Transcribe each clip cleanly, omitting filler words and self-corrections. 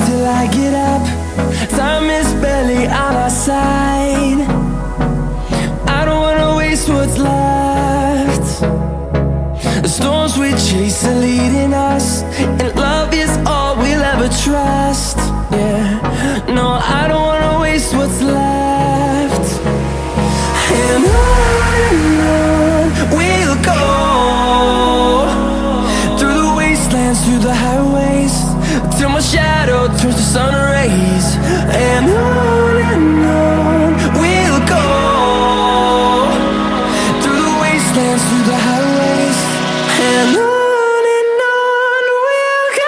till I get up. Time is barely on our side. I don't wanna waste what's left. The storms we chase are leading us, and love is all we'll ever trust. Yeah, no, I don't wanna waste what's left. And on we'll go, through the wastelands, through the highways, till my shadow turns to sun rays. And on we'll go, through the wastelands, through the highways, and on we'll go.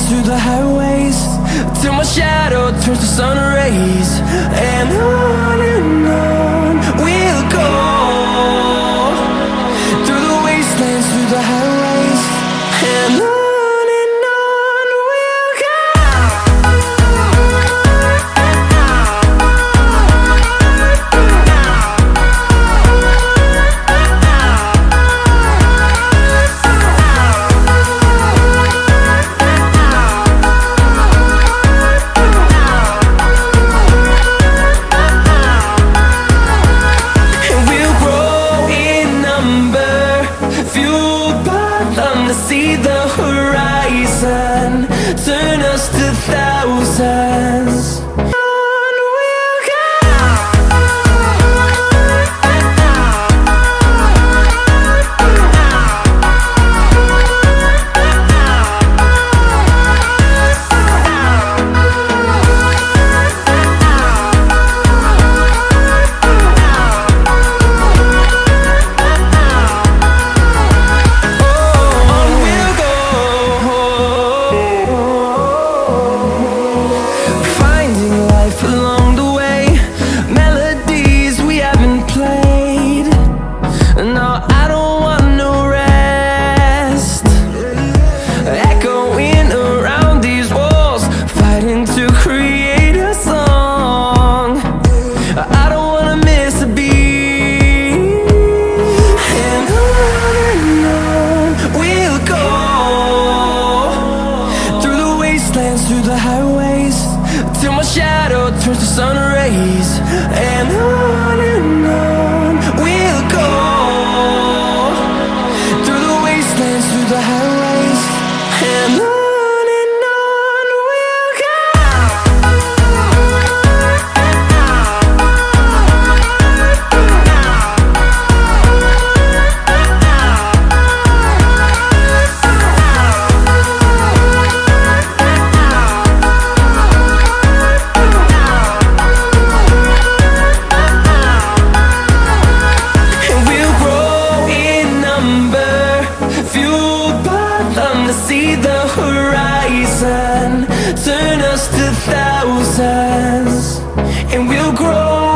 Through the highways, till my shadow turns to sun rays. And on we'll go, through the wastelands, through the highways, and on we'll go. See the horizon, turn us to thousands. Through the highways, till my shadow turns to sun rays. And on we'll go, through the wastelands, through the highways, and on we'll go. See the horizon, turn us to thousands, and we'll grow.